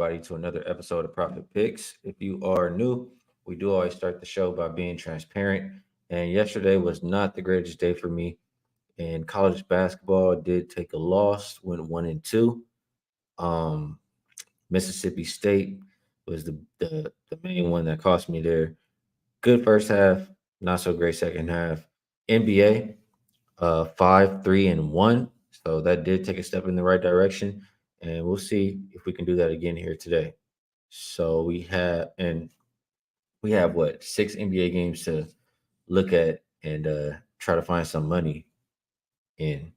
everybody to another episode of Profit Picks. If you are new, we do always start the show by being transparent. And yesterday was not the greatest day for me. In college basketball, did take a loss, went 1-2. Um, Mississippi State was the main one that cost me there. Good first half, not so great second half. NBA, 5-3-1. So that did take a step in the right direction, and we'll see if we can do that again here today. So we have what, 6 NBA games to look at and try to find some money in.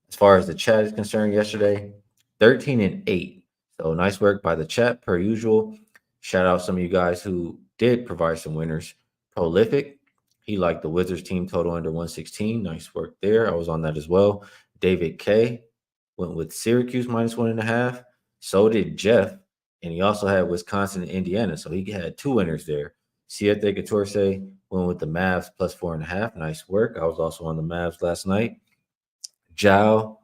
As far as the chat is concerned, yesterday 13-8. So nice work by the chat per usual. Shout out some of you guys who did provide some winners. Prolific, he liked the Wizards team total under 116. Nice work there. I was on that as well. David K went with Syracuse -1.5. So did Jeff, and he also had Wisconsin and Indiana. So he had 2 winners there. Siete Catorce went with the Mavs +4.5. Nice work. I was also on the Mavs last night. Jao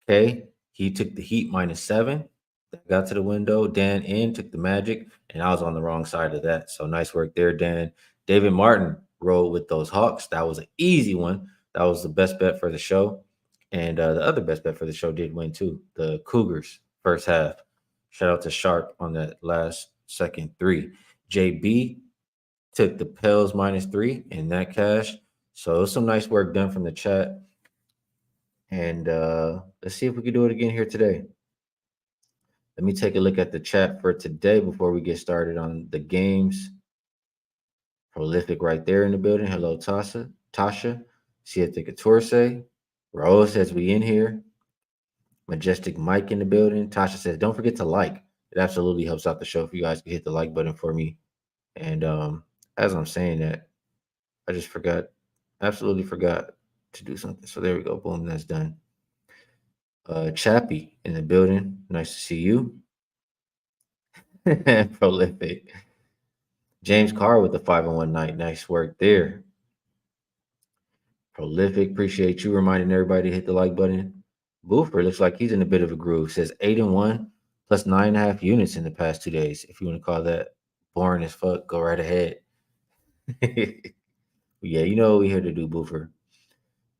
K, he took the Heat -7. That got to the window. Dan N took the Magic, and I was on the wrong side of that. So nice work there, Dan. David Martin rolled with those Hawks. That was an easy one. That was the best bet for the show. And the other best bet for the show did win too. The Cougars first half. Shout out to Sharp on that last second three. JB took the Pels -3 in that cash. So it was some nice work done from the chat. And let's see if we can do it again here today. Let me take a look at the chat for today before we get started on the games. Prolific right there in the building. Hello, Tasha. Siete Catorce. Raul says we in here. Majestic Mike in the building. Tasha says, don't forget to like. It absolutely helps out the show if you guys can hit the like button for me. And as I'm saying that, I just absolutely forgot to do something. So there we go. Boom, that's done. Chappie in the building. Nice to see you. Prolific. James Carr with the 5-1 night. Nice work there. Prolific. Appreciate you reminding everybody to hit the like button. Boofer looks like he's in a bit of a groove. Says 8-1 plus 9.5 units in the past 2 days. If you want to call that boring as fuck, go right ahead. Yeah, you know what we're here to do, Boofer.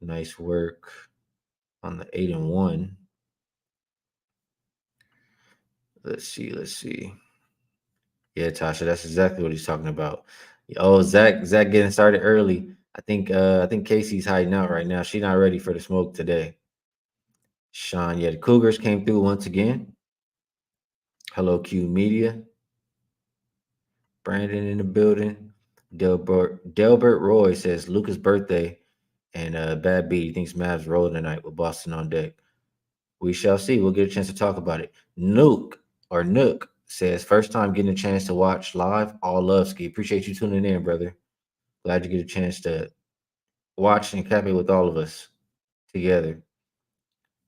Nice work on the 8-1. Let's see. Yeah, Tasha, that's exactly what he's talking about. Oh, Zach getting started early. I think Casey's hiding out right now. She's not ready for the smoke today. Sean, yeah, the Cougars came through once again. Hello, Q Media. Brandon in the building. Delbert Roy says Luca's birthday and Bad B thinks Mavs roll tonight with Boston on deck. We shall see. We'll get a chance to talk about it. Nook says first time getting a chance to watch live. All love, Skee. Appreciate you tuning in, brother. Glad you get a chance to watch and cap it with all of us together.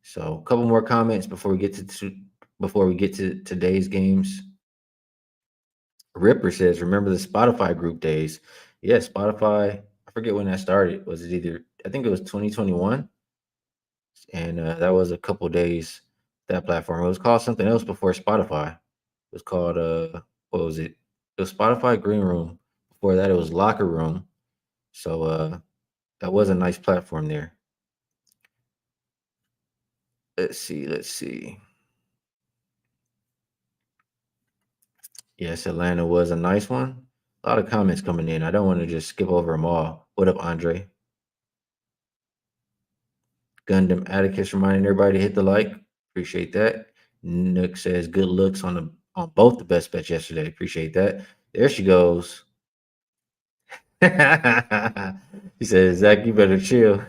So, a couple more comments before we get to today's games. Ripper says, "Remember the Spotify group days?" Yeah, Spotify. I forget when that started. Was it I think it was 2021, and that was a couple days. That platform. It was called something else before Spotify. It was called what was it? It was Spotify Green Room. Before that, it was Locker Room. So that was a nice platform there. Let's see. Yes, Atlanta was a nice one. A lot of comments coming in. I don't want to just skip over them all. What up, Andre? Gundam Atticus reminding everybody to hit the like. Appreciate that. Nook says good looks on both the best bets yesterday. Appreciate that. There she goes. He says, Zach, you better chill.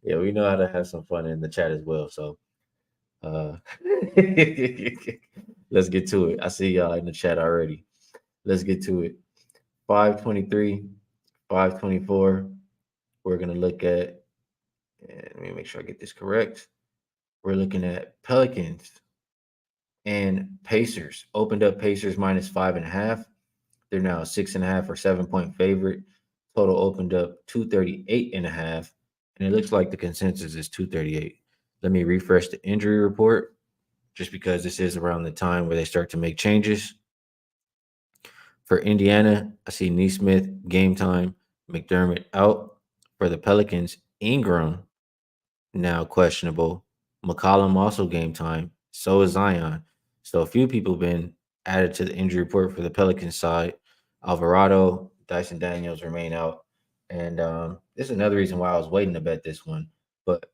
Yeah, we know how to have some fun in the chat as well. So let's get to it. I see y'all in the chat already. Let's get to it. 523, 524. We're gonna look at, and let me make sure I get this correct. We're looking at Pelicans and Pacers. Opened up Pacers -5.5. They're now 6.5 or 7-point favorite. Total opened up 238.5, and it looks like the consensus is 238. Let me refresh the injury report just because this is around the time where they start to make changes. For Indiana, I see Neesmith game time, McDermott out. For the Pelicans, Ingram now questionable. McCollum also game time. So is Zion. So a few people been added to the injury report for the Pelicans side. Alvarado, Dyson Daniels remain out. And this is another reason why I was waiting to bet this one. But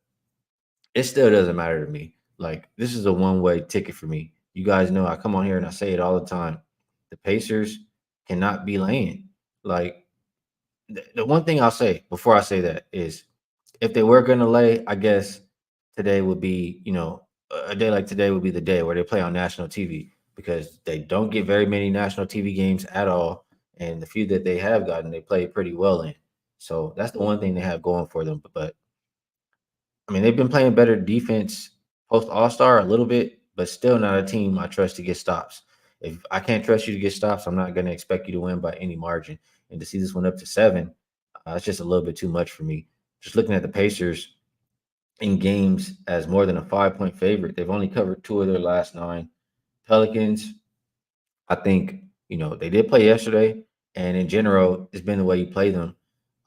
it still doesn't matter to me. Like, this is a one-way ticket for me. You guys know I come on here and I say it all the time. The Pacers cannot be laying. Like, the one thing I'll say before I say that is if they were going to lay, I guess today would be, a day like today would be the day where they play on national TV because they don't get very many national TV games at all. And the few that they have gotten, they play pretty well in. So that's the one thing they have going for them. But I mean, they've been playing better defense post All Star a little bit, but still not a team I trust to get stops. If I can't trust you to get stops, I'm not going to expect you to win by any margin. And to see this one up to 7, it's just a little bit too much for me. Just looking at the Pacers in games as more than a 5-point favorite, they've only covered 2 of their last 9. Pelicans, I think, they did play yesterday, and in general, it's been the way you play them.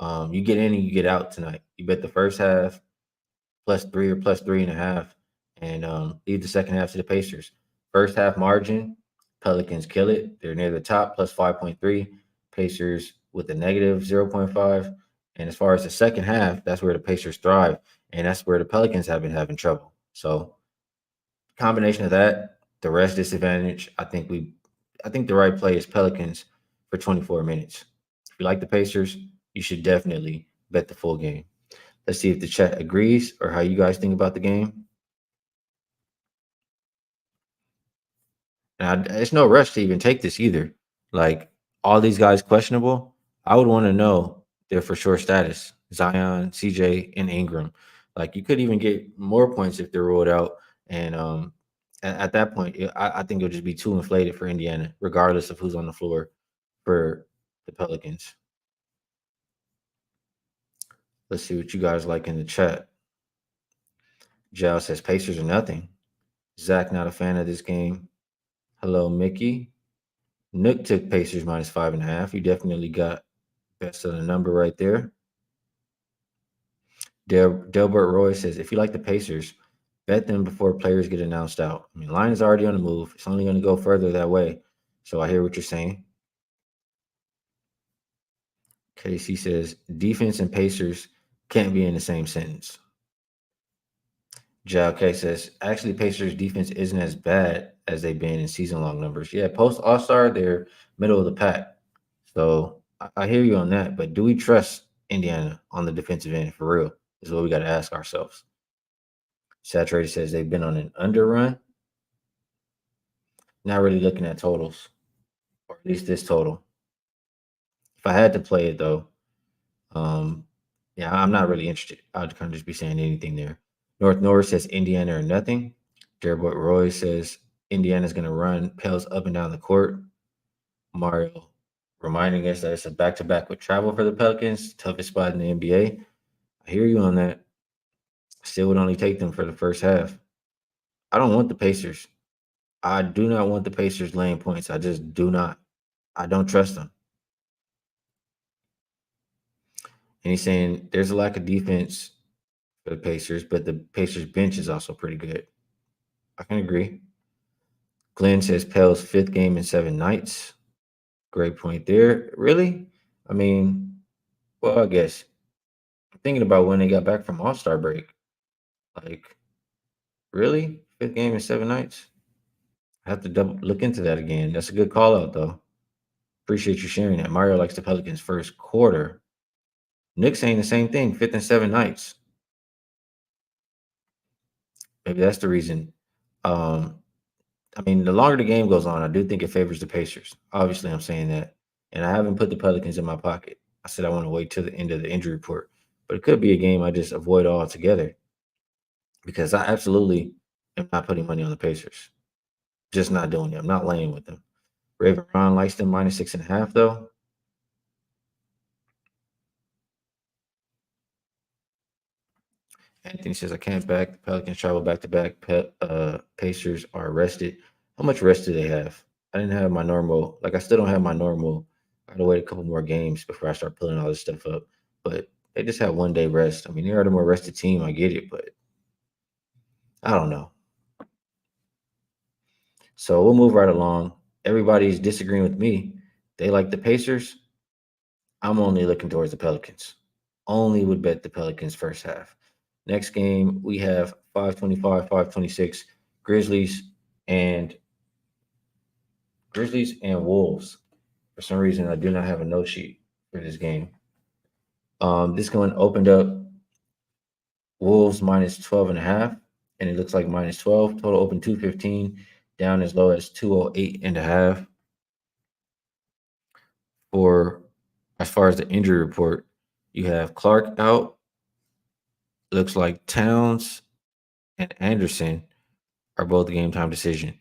You get in and you get out tonight. You bet the first half +3 or +3.5, and leave the second half to the Pacers. First half margin, Pelicans kill it. They're near the top, +5.3. Pacers with a negative 0.5. And as far as the second half, that's where the Pacers thrive, and that's where the Pelicans have been having trouble. So combination of that, the rest disadvantage. I think the right play is Pelicans for 24 minutes. If you like the Pacers, you should definitely bet the full game. Let's see if the chat agrees or how you guys think about the game. And it's no rush to even take this either. Like all these guys questionable, I would want to know their for sure status. Zion, CJ, and Ingram. Like you could even get more points if they're ruled out. And at that point, I think it'll just be too inflated for Indiana, regardless of who's on the floor for the Pelicans. Let's see what you guys like in the chat. Jal says Pacers are nothing. Zach not a fan of this game. Hello, Mickey. Nook took Pacers -5.5. You definitely got best of the number right there. Delbert Roy says, if you like the Pacers, bet them before players get announced out. I mean, line is already on the move. It's only going to go further that way. So I hear what you're saying. Casey says, defense and Pacers can't be in the same sentence. Jal K says, actually, Pacers defense isn't as bad as they've been in season long numbers. Yeah, post All Star, they're middle of the pack. So I hear you on that. But do we trust Indiana on the defensive end for real? Is what we got to ask ourselves. Saturated says they've been on an under run. Not really looking at totals, or at least this total. If I had to play it though, yeah, I'm not really interested. I'd kind of just be saying anything there. North Norris says Indiana or nothing. Jerboy Roy says Indiana's going to run Pels up and down the court. Mario reminding us that it's a back-to-back with travel for the Pelicans, toughest spot in the NBA. I hear you on that. Still would only take them for the first half. I don't want the Pacers. I do not want the Pacers laying points. I just do not. I don't trust them. And he's saying there's a lack of defense for the Pacers, but the Pacers bench is also pretty good. I can agree. Glenn says Pels 5th game in 7 nights. Great point there. Really? I mean, well, I guess I'm thinking about when they got back from All-Star break. Like, really? 5th game in 7 nights? I have to double look into that again. That's a good call out, though. Appreciate you sharing that. Mario likes the Pelicans first quarter. Nick's saying the same thing, 5th and 7 nights. Maybe that's the reason. I mean, the longer the game goes on, I do think it favors the Pacers. Obviously, I'm saying that. And I haven't put the Pelicans in my pocket. I said I want to wait till the end of the injury report. But it could be a game I just avoid altogether because I absolutely am not putting money on the Pacers. Just not doing it. I'm not laying with them. Raven Ron likes them -6.5, though. Anthony says I can't back. The Pelicans travel back to back. Pacers are rested. How much rest do they have? I didn't have my normal. Like I still don't have my normal. I got to wait a couple more games before I start pulling all this stuff up. But they just have 1 day rest. I mean, they are the more rested team. I get it, but I don't know. So we'll move right along. Everybody's disagreeing with me. They like the Pacers. I'm only looking towards the Pelicans. Only would bet the Pelicans first half. Next game, we have 525, 526, Grizzlies and Wolves. For some reason, I do not have a note sheet for this game. This one opened up Wolves minus 12 and a half, and it looks like minus 12. Total open 215, down as low as 208 and a half. For as far as the injury report, you have Clark out. Looks like Towns and Anderson are both game time decision.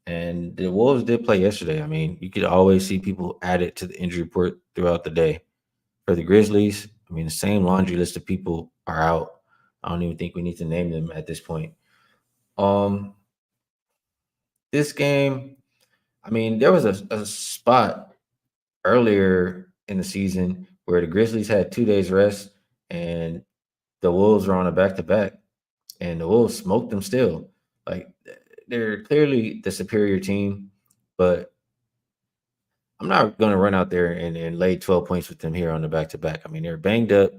And the Wolves did play yesterday. I mean, you could always see people added to the injury report throughout the day. For the Grizzlies, I mean, the same laundry list of people are out. I don't even think we need to name them at this point. Um, this game, I mean, there was a spot earlier in the season where the Grizzlies had 2 days rest and the Wolves were on a back to back, and the Wolves smoked them still. Like they're clearly the superior team, but I'm not going to run out there and lay 12 points with them here on the back to back. I mean, they're banged up.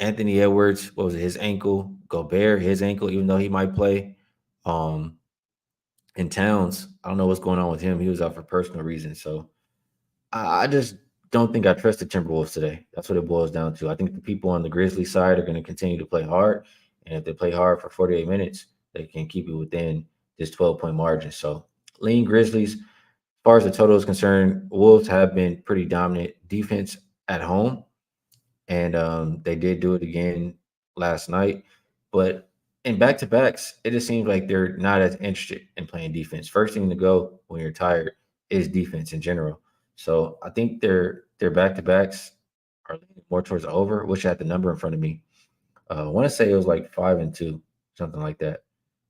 Anthony Edwards, what was it, his ankle? Gobert, his ankle, even though he might play. Um, and Towns, I don't know what's going on with him. He was out for personal reasons. So I just don't think I trust the Timberwolves today. That's what it boils down to. I think the people on the Grizzlies side are going to continue to play hard. And if they play hard for 48 minutes, they can keep it within this 12-point margin. So lean Grizzlies. As far as the total is concerned, Wolves have been pretty dominant defense at home. And they did do it again last night. But in back to backs, it just seems like they're not as interested in playing defense. First thing to go when you're tired is defense in general. So I think their back to backs are leaning more towards the over, which I had the number in front of me. I want to say it was like 5-2, something like that.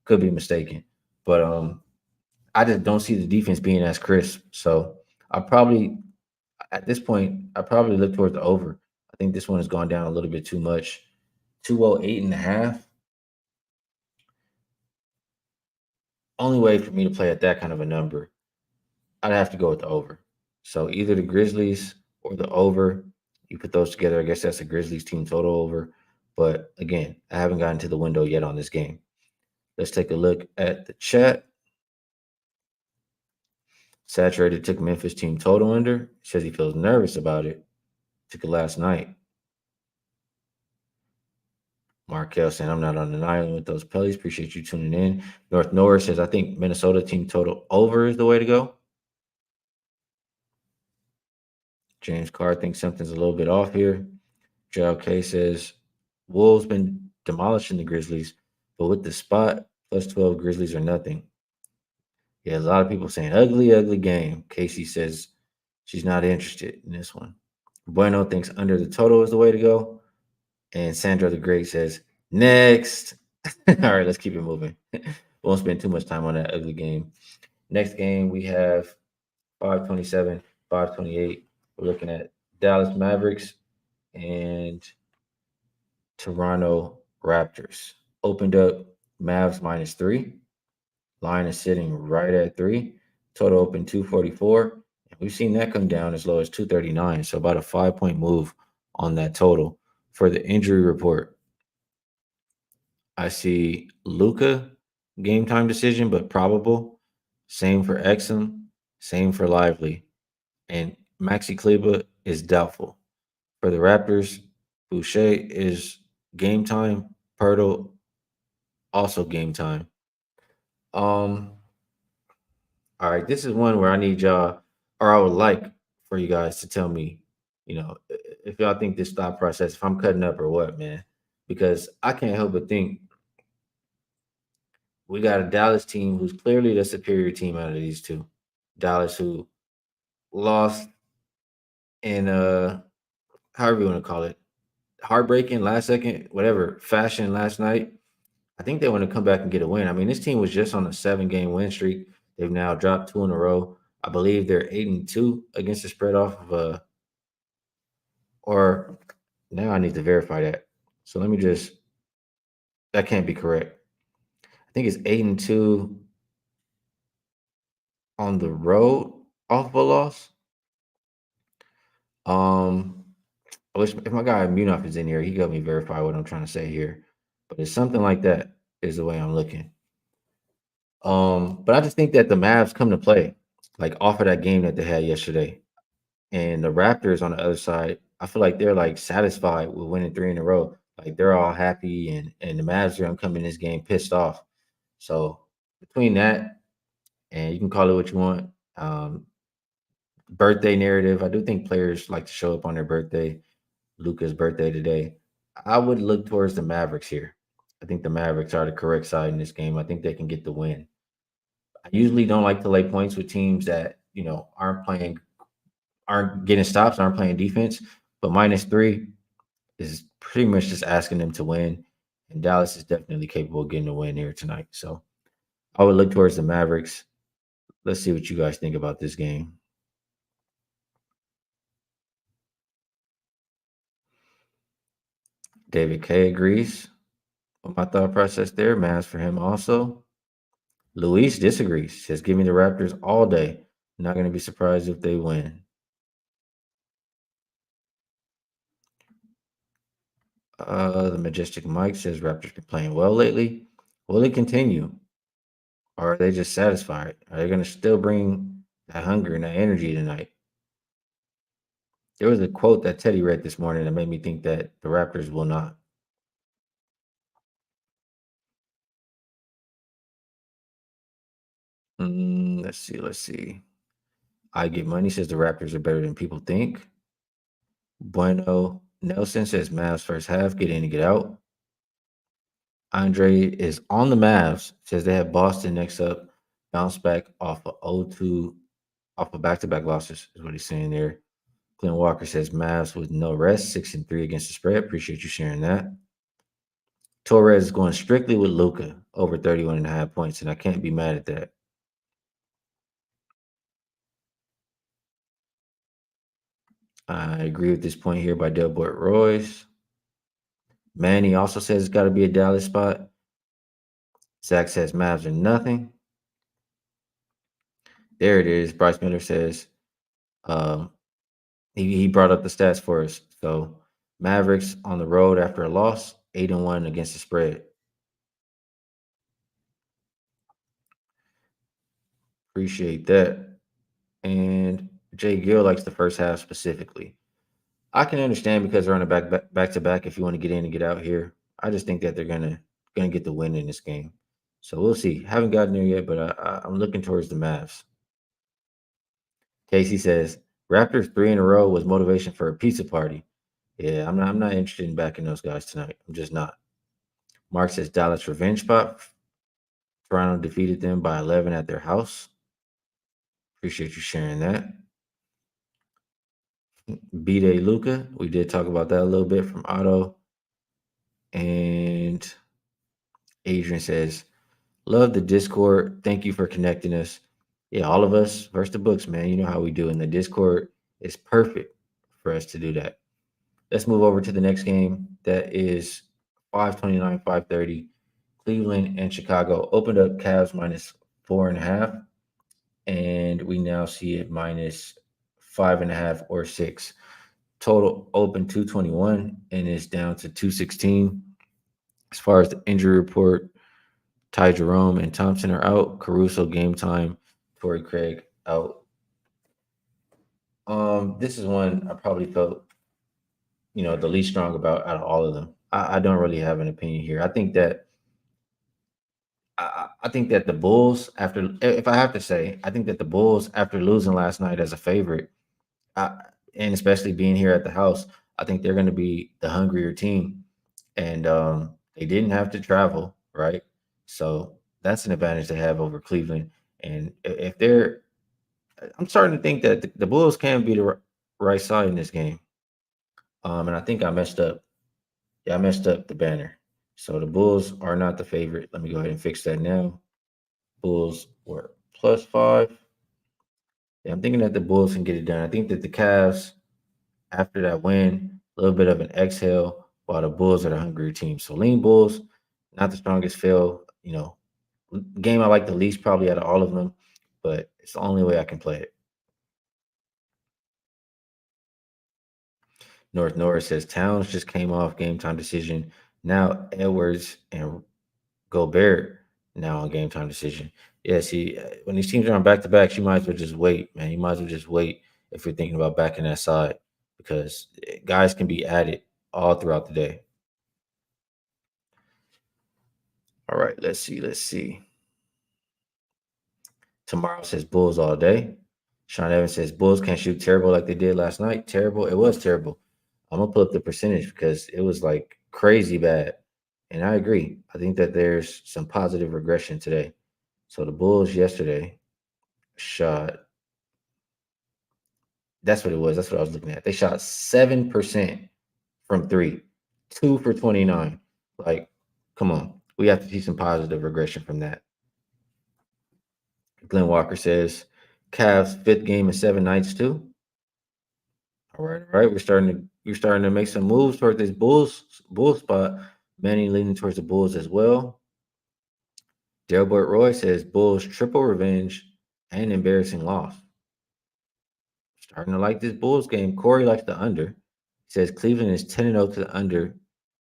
Could be mistaken, but I just don't see the defense being as crisp. So I probably at this point I probably look towards the over. I think this one has gone down a little bit too much. 208 and a half. Only way for me to play at that kind of a number, I'd have to go with the over. So either the Grizzlies or the over. You put those together, I guess that's a Grizzlies team total over. But again, I haven't gotten to the window yet on this game. Let's take a look at the chat. Saturated took Memphis team total under. Says he feels nervous about it. Took it last night. Markel saying I'm not on an island with those Pellies. Appreciate you tuning in. North Norris says I think Minnesota team total over is the way to go. James Carr thinks something's a little bit off here. JLK says Wolves been demolishing the Grizzlies, but with the spot plus 12 Grizzlies are nothing. Yeah, a lot of people saying ugly, ugly game. Casey says she's not interested in this one. Bueno thinks under the total is the way to go. And Sandra the Great says next. All right, let's keep it moving. Won't spend too much time on that ugly game. Next game, we have 527, 528. We're looking at Dallas Mavericks and Toronto Raptors. Opened up Mavs -3. Line is sitting right at 3. Total open 244. And we've seen that come down as low as 239. So about a 5-point move on that total. For the injury report, I see Luca game time decision, but probable. Same for Exum. Same for Lively. And Maxi Kleba is doubtful. For the Raptors, Boucher is game time. Pirtle also game time. Um, all right, this is one where I need y'all, or I would like for you guys to tell me, if y'all think this thought process, if I'm cutting up or what, man. Because I can't help but think we got a Dallas team who's clearly the superior team out of these two. Dallas who lost in however you want to call it, heartbreaking last second, whatever fashion last night, I think they want to come back and get a win. I mean, this team was just on a 7 game win streak. They've now dropped 2 in a row. I believe they're 8-2 against the spread off of or now I need to verify that. So let me just that can't be correct. I think it's 8-2 on the road off of a loss. Um, I wish if my guy Munaf is in here, he helped me verify what I'm trying to say here. But it's something like that is the way I'm looking. But I just think that the Mavs come to play, like off of that game that they had yesterday. And the Raptors on the other side, I feel like they're like satisfied with winning 3 in a row. Like they're all happy and the Mavs are gonna come in this game pissed off. So between that and you can call it what you want, birthday narrative. I do think players like to show up on their birthday. Luca's birthday today. I would look towards the Mavericks here. I think the Mavericks are the correct side in this game. I think they can get the win. I usually don't like to lay points with teams that aren't getting stops, aren't playing defense. But -3 is pretty much just asking them to win. And Dallas is definitely capable of getting a win here tonight. So I would look towards the Mavericks. Let's see what you guys think about this game. David K agrees with my thought process there. Mavs for him also. Luis disagrees. Says, give me the Raptors all day. Not going to be surprised if they win. The Majestic Mike says Raptors been playing well lately. Will it continue? Or are they just satisfied? Are they going to still bring that hunger and that energy tonight? There was a quote that Teddy read this morning that made me think that the Raptors will not. Let's see. Let's see. I Get Money says the Raptors are better than people think. Bueno Nelson says Mavs first half, get in and get out. Andre is on the Mavs, says they have Boston next up, bounce back off of 0-2, off of back-to-back losses, is what he's saying there. Glenn Walker says Mavs with no rest, 6-3 against the spread. Appreciate you sharing that. Torres is going strictly with Luca, over 31.5 points, and I can't be mad at that. I agree with this point here by Delbert Royce. Manny also says it's got to be a Dallas spot. Zach says Mavs are nothing. There it is. Bryce Miller says um, he brought up the stats for us. So Mavericks on the road after a loss, 8-1 against the spread. Appreciate that. And Jay Gill likes the first half specifically. I can understand because they're on a back to back. If you want to get in and get out here, I just think that they're gonna get the win in this game. So we'll see. Haven't gotten there yet, but I'm looking towards the Mavs. Casey says Raptors 3 in a row was motivation for a pizza party. Yeah, I'm not interested in backing those guys tonight. I'm just not. Mark says Dallas revenge spot. Toronto defeated them by 11 at their house. Appreciate you sharing that. B-Day Luca. We did talk about that a little bit from Otto. And Adrian says, love the Discord. Thank you for connecting us. Yeah, all of us versus the books, man. You know how we do. And the Discord is perfect for us to do that. Let's move over to the next game. That is 529, 530. Cleveland and Chicago opened up Cavs -4.5. And we now see it -5.5 or 6. Total open 221 and is down to 216. As far as the injury report, Ty Jerome and Thompson are out. Caruso game time. Torrey Craig out. This is one I probably felt, the least strong about out of all of them. I don't really have an opinion here. I think that the Bulls, after if I have to say, I think that the Bulls, after losing last night as a favorite, I, and especially being here at the house, I think they're going to be the hungrier team, and they didn't have to travel, right? So that's an advantage they have over Cleveland. And if they're, I'm starting to think that the Bulls can be the right side in this game. And I think I messed up Yeah, I messed up the banner. So the Bulls are not the favorite. Let me go ahead and fix that now. Bulls were +5. Yeah, I'm thinking that the Bulls can get it done. I think that the Cavs, after that win, a little bit of an exhale, while the Bulls are the hungrier team. So lean Bulls, not the strongest feel. Game I like the least probably out of all of them, but it's the only way I can play it. Norris says Towns just came off game time decision. Now Edwards and Gobert now on game time decision. Yeah, see, when these teams are on back to backs, you might as well just wait, man. You might as well just wait if you're thinking about backing that side because guys can be added all throughout the day. All right, let's see. Let's see. Tomorrow says Bulls all day. Sean Evans says Bulls can't shoot terrible like they did last night. Terrible. It was terrible. I'm gonna pull up the percentage because it was like crazy bad. And I agree. I think that there's some positive regression today. So the Bulls yesterday shot. That's what it was. That's what I was looking at. They shot 7% from three, 2 for 29. Like, come on. We have to see some positive regression from that. Glenn Walker says Cavs fifth game in 7 nights too. All right, all right. We're starting to make some moves toward this bull spot. Manny leaning towards the Bulls as well. Delbert Roy says Bulls triple revenge and embarrassing loss. Starting to like this Bulls game. Corey likes the under. He says Cleveland is 10-0 to the under,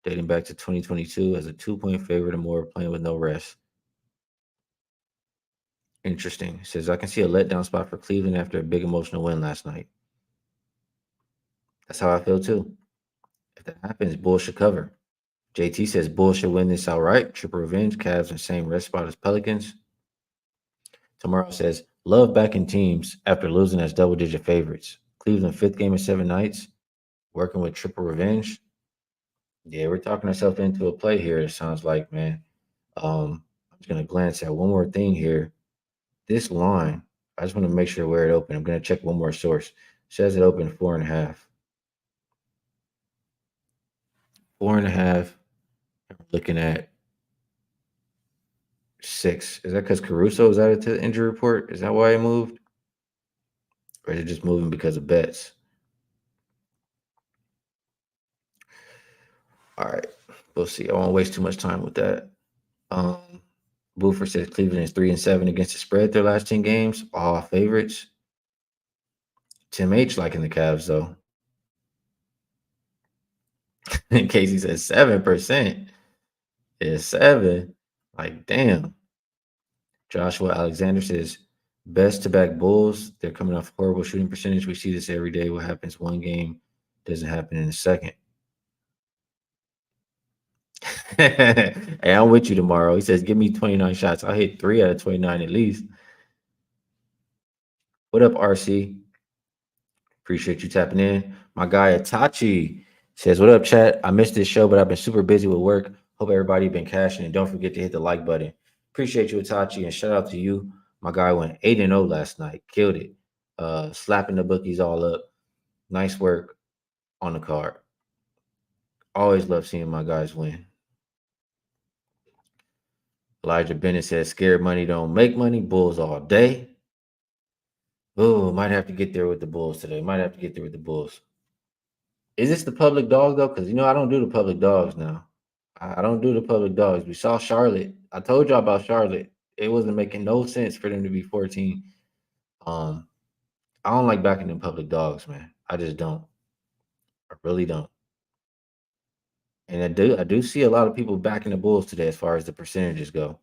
dating back to 2022 as a 2-point favorite or more, playing with no rest. Interesting. He says I can see a letdown spot for Cleveland after a big emotional win last night. That's how I feel too. If that happens, Bulls should cover. JT says Bulls should win this outright. Triple revenge. Cavs in the same rest spot as Pelicans. Tomorrow says love backing teams after losing as double-digit favorites. Cleveland fifth game in 7 nights. Working with triple revenge. Yeah, we're talking ourselves into a play here. It sounds like, man. I'm just gonna glance at one more thing here. This line, I just want to make sure where it opened. I'm gonna check one more source. It says it opened 4.5. 4.5. Looking at 6. Is that because Caruso was added to the injury report? Is that why it moved? Or is it just moving because of bets? All right. We'll see. I won't waste too much time with that. Um, Boofer says Cleveland is 3-7 against the spread their last 10 games. All favorites. Tim H liking the Cavs, though. In case he says 7%. It's 7. Like, damn. Joshua Alexander says best to back Bulls. They're coming off horrible shooting percentage. We see this every day. What happens one game doesn't happen in a second. Hey, I'm with you tomorrow. He says, give me 29 shots. I'll hit 3 out of 29 at least. What up, RC? Appreciate you tapping in. My guy Itachi says, what up, chat? I missed this show, but I've been super busy with work. Hope everybody been cashing, and don't forget to hit the like button. Appreciate you, Itachi, and shout out to you. My guy went 8-0 last night. Killed it. Slapping the bookies all up. Nice work on the card. Always love seeing my guys win. Elijah Bennett says, scared money don't make money. Bulls all day. Oh, might have to get there with the Bulls today. Might have to get there with the Bulls. Is this the public dog, though? Because, I don't do the public dogs now. I don't do the public dogs. We saw Charlotte. I told y'all about Charlotte. It wasn't making no sense for them to be 14. I don't like backing them public dogs, man. I just don't. I really don't. And I do see a lot of people backing the Bulls today as far as the percentages go.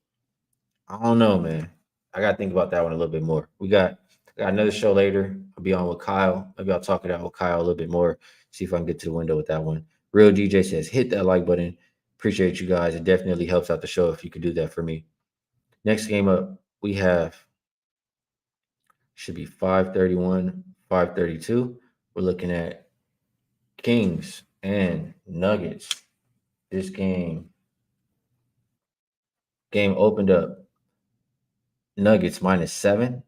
I don't know, man. I gotta think about that one a little bit more. We got another show later. I'll be on with Kyle. Maybe I'll talk it out with Kyle a little bit more. See if I can get to the window with that one. Real DJ says, hit that like button. Appreciate you guys. It definitely helps out the show if you could do that for me. Next game up, we have should be 531, 532. We're looking at Kings and Nuggets. This game opened up Nuggets -7.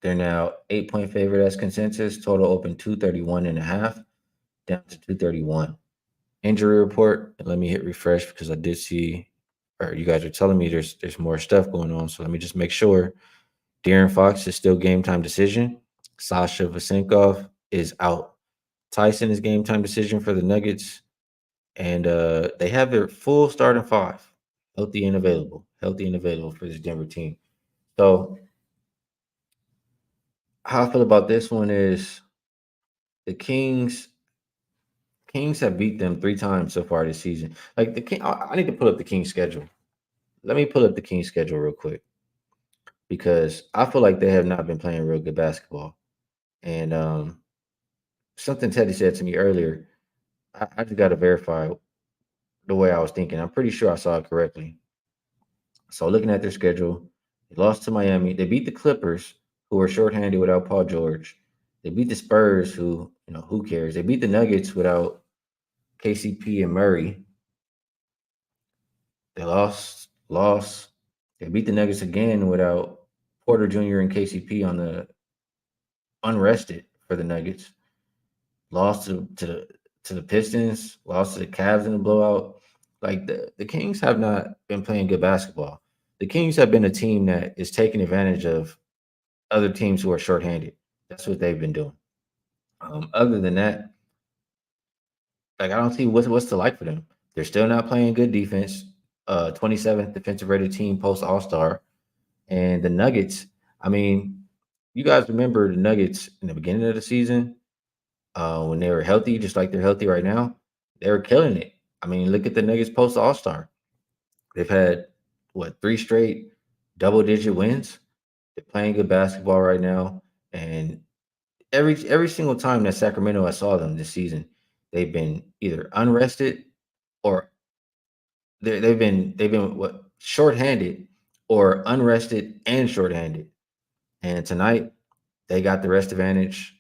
They're now 8-point favorite as consensus. Total open 231.5, down to 231. injury report. And let me hit refresh because I did see, or you guys are telling me there's more stuff going on. So let me just make sure. De'Aaron Fox is still game time decision. Sasha Vasenkov is out. Tyson is game time decision for the Nuggets, and they have their full starting five, healthy and available for this Denver team. So how I feel about this one is the Kings have beat them 3 times so far this season. Like the King, I need to pull up the Kings schedule. Let me pull up the Kings schedule real quick because I feel like they have not been playing real good basketball. And something Teddy said to me earlier, I just got to verify the way I was thinking. I'm pretty sure I saw it correctly. So looking at their schedule, they lost to Miami. They beat the Clippers, who were shorthanded without Paul George. They beat the Spurs, who who cares? They beat the Nuggets without KCP and Murray. They lost. They beat the Nuggets again without Porter Jr. and KCP on the unrested for the Nuggets. Lost to the Pistons, lost to the Cavs in the blowout. Like the Kings have not been playing good basketball. The Kings have been a team that is taking advantage of other teams who are shorthanded. That's what they've been doing. Other than that, like I don't see what's to like for them. They're still not playing good defense. 27th defensive rated team post All Star, and the Nuggets. I mean, you guys remember the Nuggets in the beginning of the season when they were healthy, just like they're healthy right now. They were killing it. I mean, look at the Nuggets post All Star. They've had what 3 straight double-digit wins. They're playing good basketball right now, and every single time that Sacramento I saw them this season, they've been either unrested or they've been what shorthanded or unrested and shorthanded. And tonight they got the rest advantage.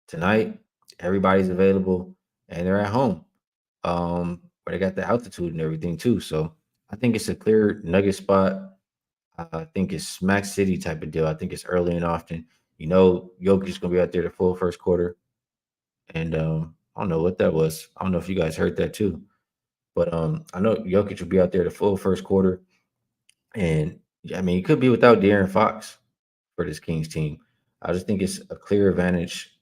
Tonight everybody's available and they're at home. But they got the altitude and everything too. So I think it's a clear nugget spot. I think it's smack city type of deal. I think it's early and often. Jokic is gonna be out there the full first quarter. And I don't know what that was. I don't know if you guys heard that too. But I know Jokic will be out there the full first quarter. And yeah, I mean, he could be without De'Aaron Fox for this Kings team. I just think it's a clear advantage,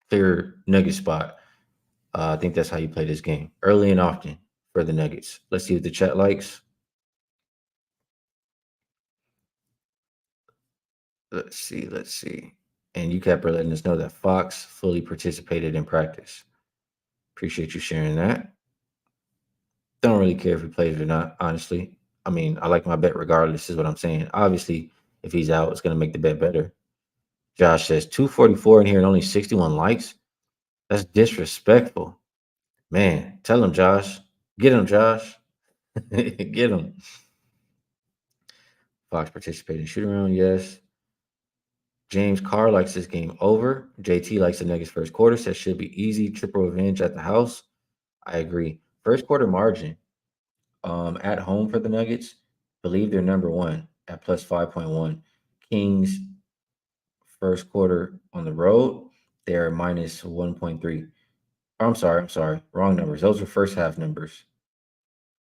clear nugget spot. I think that's how you play this game early and often for the Nuggets. Let's see what the chat likes. Let's see. And you kept letting us know that Fox fully participated in practice. Appreciate you sharing that. Don't really care if he plays or not, honestly. I mean, I like my bet regardless, is what I'm saying. Obviously, if he's out, it's going to make the bet better. Josh says 244 in here and only 61 likes. That's disrespectful. Man, tell him, Josh. Get him, Josh. Get him. Fox participating in shoot around, yes. James Carr likes this game over. JT likes the Nuggets first quarter. Says should be easy. Triple revenge at the house. I agree. First quarter margin at home for the Nuggets. Believe they're number one at plus 5.1. Kings first quarter on the road. They're minus 1.3. I'm sorry. Wrong numbers. Those are first half numbers.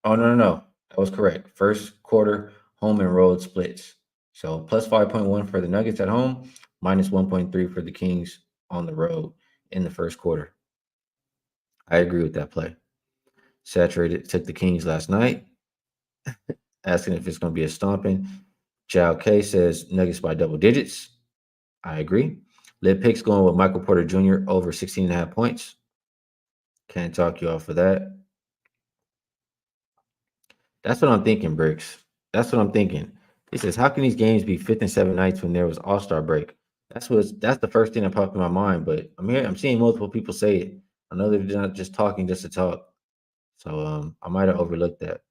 Oh, no, no, no. That was correct. First quarter home and road splits. So plus 5.1 for the Nuggets at home, minus 1.3 for the Kings on the road in the first quarter. I agree with that play. Saturated took the Kings last night, asking if it's going to be a stomping. Chow K says Nuggets by double digits. I agree. Lib Picks going with Michael Porter Jr. over 16.5 points. Can't talk you off for that. That's what I'm thinking, Bricks. That's what I'm thinking. He says, how can these games be fifth and seven nights when there was All-Star break? That's the first thing that popped in my mind, but I'm seeing multiple people say it. I know they're not just talking just to talk. So I might have overlooked that.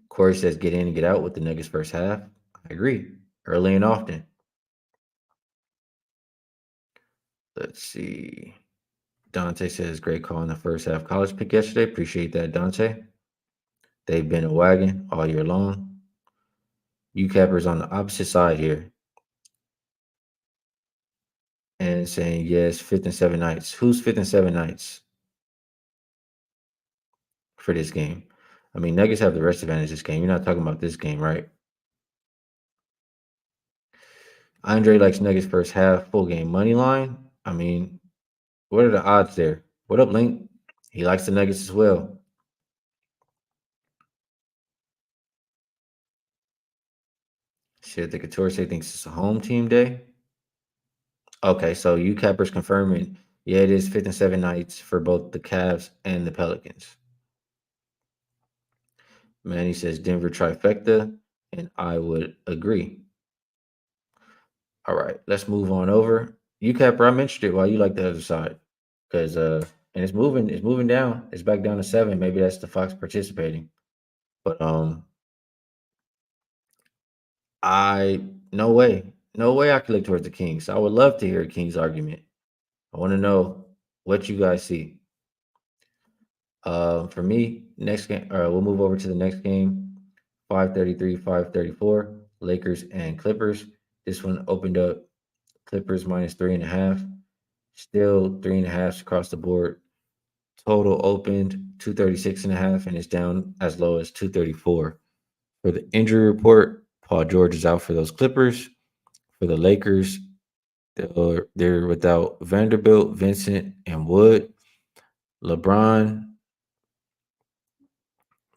Corey says get in and get out with the Nuggets first half. I agree. Early and often. Let's see. Dante says great call in the first half college pick yesterday. Appreciate that, Dante. They've been a wagon all year long. UCappers on the opposite side here. and saying yes, fifth and 7 nights. Who's fifth and 7 nights for this game? I mean, Nuggets have the rest advantage this game. You're not talking about this game, right? Andre likes Nuggets first half, full game money line. I mean, what are the odds there? What up, Link? He likes the Nuggets as well. Shit, the Couture say thinks it's a home team day. Okay, so you cappers confirming, yeah, it is fifth and 7 nights for both the Cavs and the Pelicans. Manny says Denver trifecta, and I would agree. All right, let's move on over. You capper, I mentioned it while you like the other side. Because and it's moving down. It's back down to 7. Maybe that's the Fox participating. But I no way. No way I could look towards the Kings. I would love to hear a Kings argument. I want to know what you guys see. For me, next game, we'll move over to the next game. 5:33, 5:34. Lakers and Clippers. This one opened up Clippers minus 3.5. Still 3.5 across the board. Total opened 236.5 and it's down as low as 234. For the injury report, Paul George is out for those Clippers. For the Lakers, they're without Vanderbilt, Vincent, and Wood. LeBron,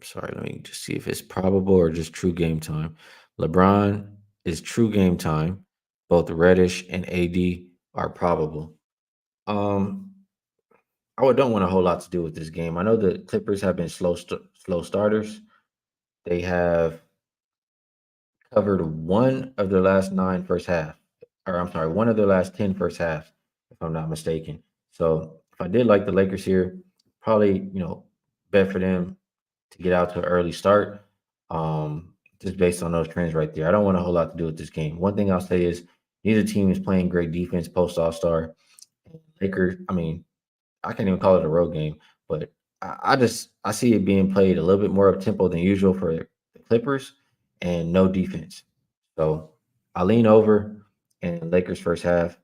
sorry, let me just see if it's probable or just true game time. LeBron is true game time. Both Reddish and AD are probable. Um, don't want a whole lot to do with this game. I know the Clippers have been slow starters. They have covered one of their last 9 first half, or I'm sorry, one of their last 10 first half, if I'm not mistaken. So if I did like the Lakers here, probably bet for them to get out to an early start. Just based on those trends right there. I don't want a whole lot to do with this game. One thing I'll say is neither team is playing great defense post All Star. Lakers, I mean, I can't even call it a road game, but I see it being played a little bit more up tempo than usual for the Clippers and no defense. So I lean over and Lakers first half.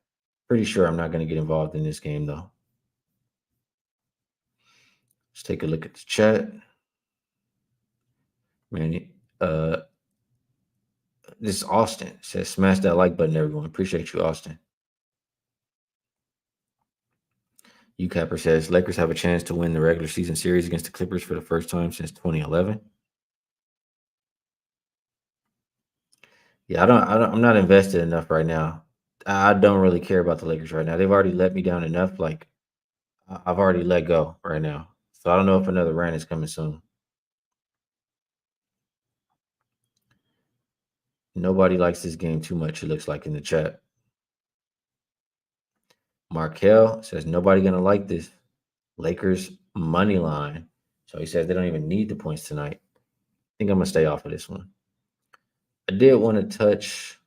Pretty sure I'm not going to get involved in this game though. Let's take a look at the chat. Man, uh, this is Austin. It says smash that like button, everyone. Appreciate you, Austin. UCapper says Lakers have a chance to win the regular season series against the Clippers for the first time since 2011. Yeah, I'm not invested enough right now. I don't really care about the Lakers right now. They've already let me down enough. Like I've already let go right now. So I don't know if another rant is coming soon. Nobody likes this game too much, it looks like in the chat. Markel says nobody gonna like this. Lakers money line. So he says they don't even need the points tonight. I think I'm gonna stay off of this one. I did want to touch.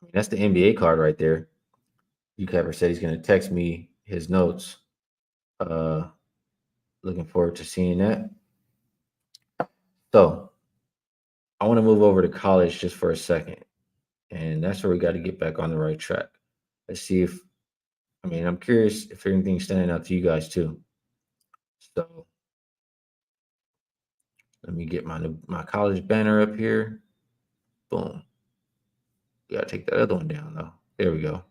I mean, that's the NBA card right there. UCapper said he's gonna text me his notes. Uh, Looking forward to seeing that. So I want to move over to college just for a second, and that's where we got to get back on the right track. Let's see if I mean I'm curious if anything's standing out to you guys too. So let me get my college banner up here. Boom. We gotta take the other one down though. There we go.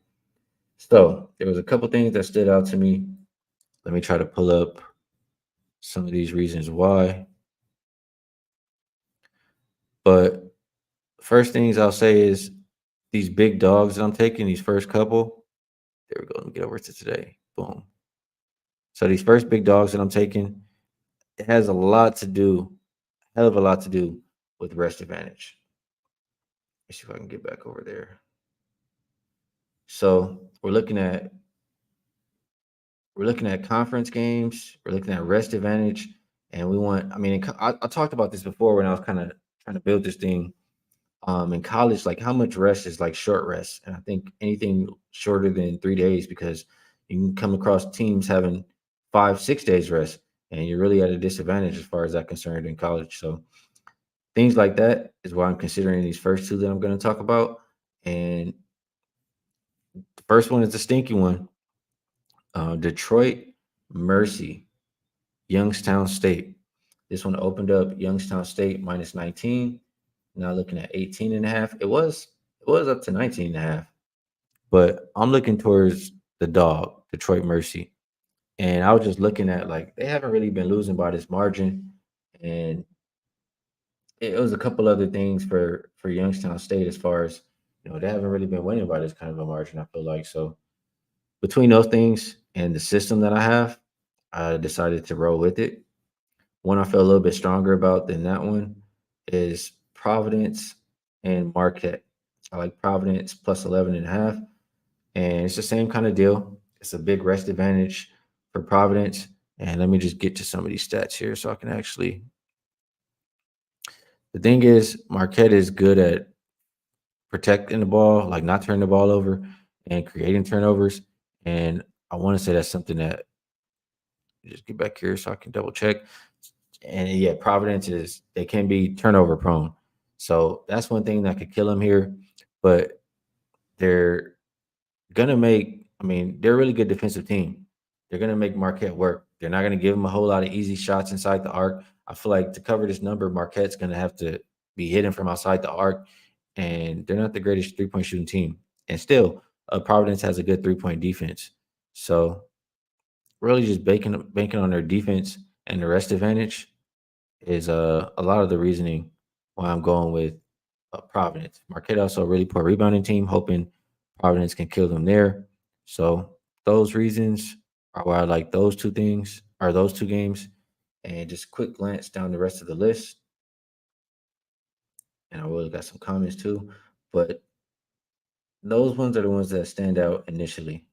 So there was a couple things that stood out to me. Let me try to pull up some of these reasons why. But first things I'll say is these big dogs that I'm taking, these first couple. There we go. Let me get over to today. Boom. So these first big dogs that I'm taking, it has a lot to do, hell of a lot to do with rest advantage. Let's see if I can get back over there. So we're looking at conference games, we're looking at rest advantage, and we want. I mean, I talked about this before when I was kind of trying to build this thing. In college, like how much rest is like short rest, and I think anything shorter than 3 days because you can come across teams having 5, 6 days rest, and you're really at a disadvantage as far as that concerned in college. So things like that is why I'm considering these first two that I'm going to talk about, and The first one is the stinky one. Detroit Mercy, Youngstown State. This one opened up Youngstown State minus 19. Now looking at 18 and a half. It was up to 19 and a half. But I'm looking towards the dog, Detroit Mercy. And I was just looking at like they haven't really been losing by this margin. And it was a couple other things for Youngstown State as far as they haven't really been winning by this kind of a margin. I feel like so between those things and the system that I have, I decided to roll with it. One I feel a little bit stronger about than that one is Providence and Marquette. I like Providence plus 11 and a half, and it's the same kind of deal. It's a big rest advantage for Providence. And let me just get to some of these stats here so I can actually. The thing is, Marquette is good at protecting the ball, like not turning the ball over and creating turnovers. And I want to say that's something that just get back here so I can double check. And yeah, Providence is they can be turnover prone. So that's one thing that could kill them here. But they're gonna make, I mean, they're a really good defensive team. They're gonna make Marquette work. They're not gonna give them a whole lot of easy shots inside the arc. I feel like to cover this number, Marquette's gonna have to be hidden from outside the arc, and they're not the greatest 3-point shooting team. And still, Providence has a good 3-point defense. So really, just banking on their defense and the rest advantage is a lot of the reasoning why I'm going with Providence. Marquette also a really poor rebounding team, hoping Providence can kill them there. So those reasons are why I like those two things or those two games. And just quick glance down the rest of the list. And I really got some comments too. But those ones are the ones that stand out initially.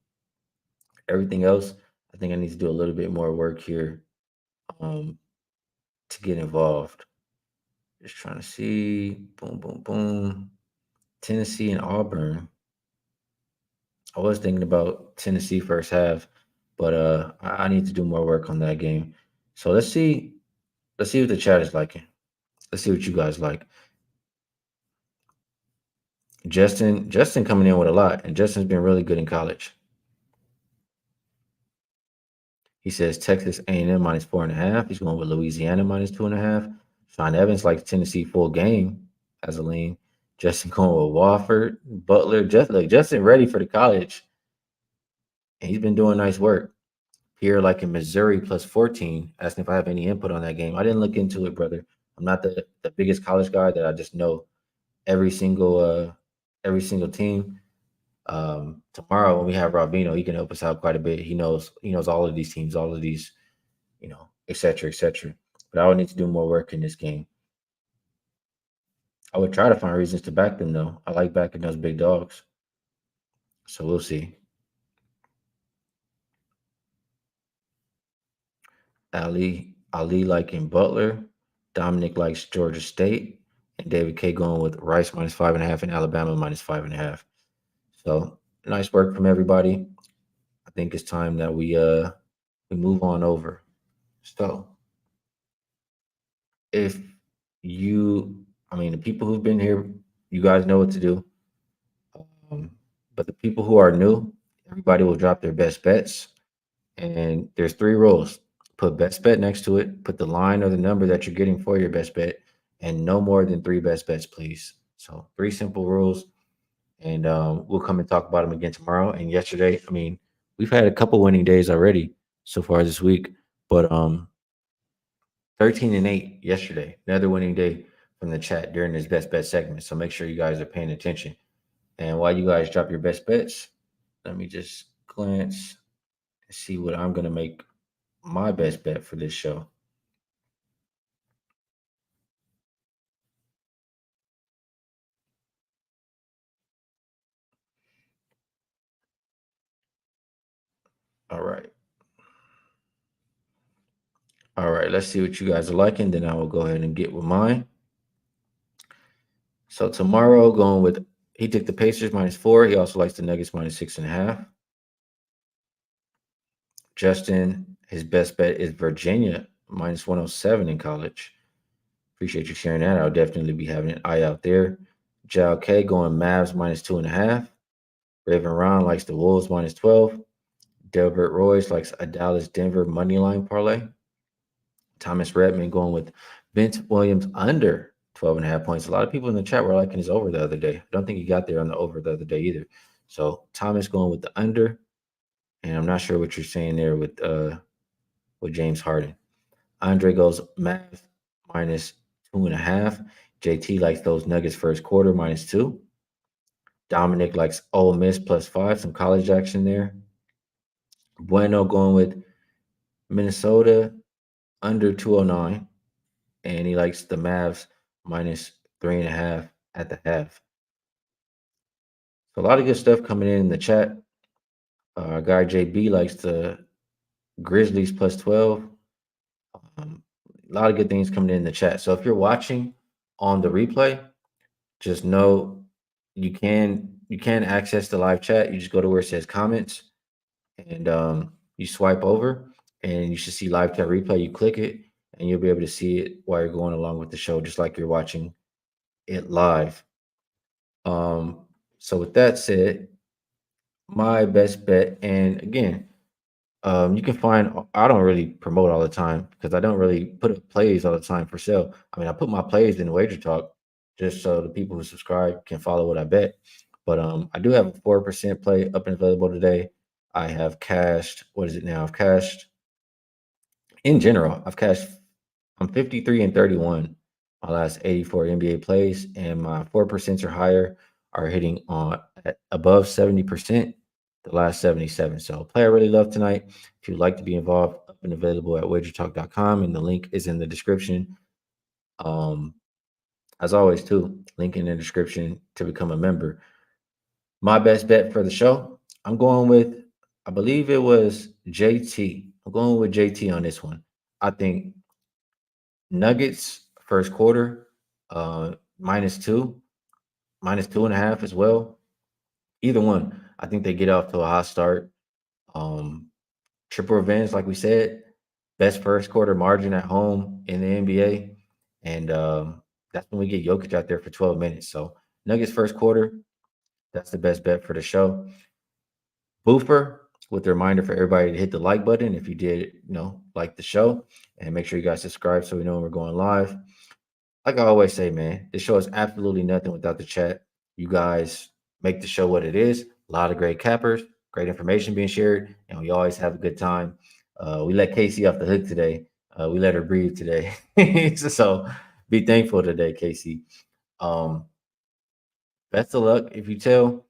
Everything else, I think I need to do a little bit more work here um, to get involved. Just trying to see. Boom, boom, boom. Tennessee and Auburn. I was thinking about Tennessee first half, but I need to do more work on that game. So let's see. Let's see what the chat is liking. Let's see what you guys like. Justin coming in with a lot, and Justin's been really good in college. He says Texas A&M minus 4.5. He's going with Louisiana minus 2.5. Sean Evans likes Tennessee full game as a lean. Justin going with Wofford, Butler. Justin ready for the college, and he's been doing nice work. Here, like in Missouri plus 14, asking if I have any input on that game. I didn't look into it, brother. I'm not the biggest college guy that I just know every single team. Tomorrow when we have Robino, he can help us out quite a bit. He knows all of these teams, all of these, et cetera, et cetera. But I would need to do more work in this game. I would try to find reasons to back them though. I like backing those big dogs. So we'll see. Ali liking Butler. Dominic likes Georgia State. And David K going with Rice minus 5.5 and Alabama minus 5.5. So nice work from everybody. I think it's time that we move on over. So if the people who've been here, you guys know what to do. Um, but the people who are new, everybody will drop their best bets. And there's three rules. Put best bet next to it, put the line or the number that you're getting for your best bet, and no more than three best bets, please. So three simple rules. And we'll come and talk about them again tomorrow. And yesterday, we've had a couple winning days already so far this week, but 13 and 8 yesterday, another winning day from the chat during this best bet segment. So make sure you guys are paying attention. And while you guys drop your best bets, let me just glance and see what I'm going to make my best bet for this show. All right. All right. Let's see what you guys are liking. Then I will go ahead and get with mine. So tomorrow, going with he took the Pacers minus 4. He also likes the Nuggets minus 6.5. Justin, his best bet is Virginia minus 107 in college. Appreciate you sharing that. I'll definitely be having an eye out there. Jal K going Mavs minus 2.5. Raven Ron likes the Wolves minus 12. Delbert Royce likes a Dallas Denver money line parlay. Thomas Redman going with Vince Williams under 12 and a half points. A lot of people in the chat were liking his over the other day. I don't think he got there on the over the other day either. So Thomas going with the under. And I'm not sure what you're saying there with James Harden. Andre goes Mavs minus 2.5. JT likes those Nuggets first quarter minus 2. Dominic likes Ole Miss plus 5. Some college action there. Bueno going with Minnesota under 209. And he likes the Mavs minus 3.5 at the half. So a lot of good stuff coming in the chat. Our guy JB likes the Grizzlies plus 12. A lot of good things coming in the chat. So if you're watching on the replay, just know you can access the live chat. You just go to where it says comments and you swipe over and you should see live chat replay. You click it and you'll be able to see it while you're going along with the show, just like you're watching it live. So with that said, my best bet, and again, you can find. I don't really promote all the time because I don't really put up plays all the time for sale. I mean, I put my plays in Wagertalk just so the people who subscribe can follow what I bet. But I do have a 4% play up and available today. I have cashed. What is it now? I've cashed in general. I've cashed. I'm 53 and 31. My last 84 NBA plays, and my 4% or higher are hitting on at above 70%. The last 77. So play I really love tonight. If you'd like to be involved, up and available at wagertalk.com, and the link is in the description. As always, too, link in the description to become a member. My best bet for the show, I'm going with, I believe it was JT. I'm going with JT on this one. I think Nuggets first quarter, minus 2, minus 2.5 as well. Either one. I think they get off to a hot start. Um, Triple revenge, like we said, best first quarter margin at home in the NBA. And that's when we get Jokic out there for 12 minutes. So Nuggets first quarter, that's the best bet for the show. Boofer, with a reminder for everybody to hit the like button if you did, like the show. And make sure you guys subscribe so we know when we're going live. Like I always say, man, this show is absolutely nothing without the chat. You guys make the show what it is. A lot of great cappers, great information being shared, and we always have a good time. We let Casey off the hook today. We let her breathe today. So be thankful today, Casey. Best of luck if you tell.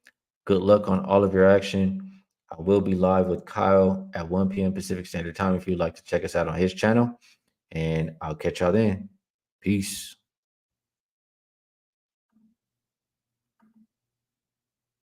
Good luck on all of your action. I will be live with Kyle at 1 p.m. Pacific Standard Time if you'd like to check us out on his channel. And I'll catch y'all then. Peace.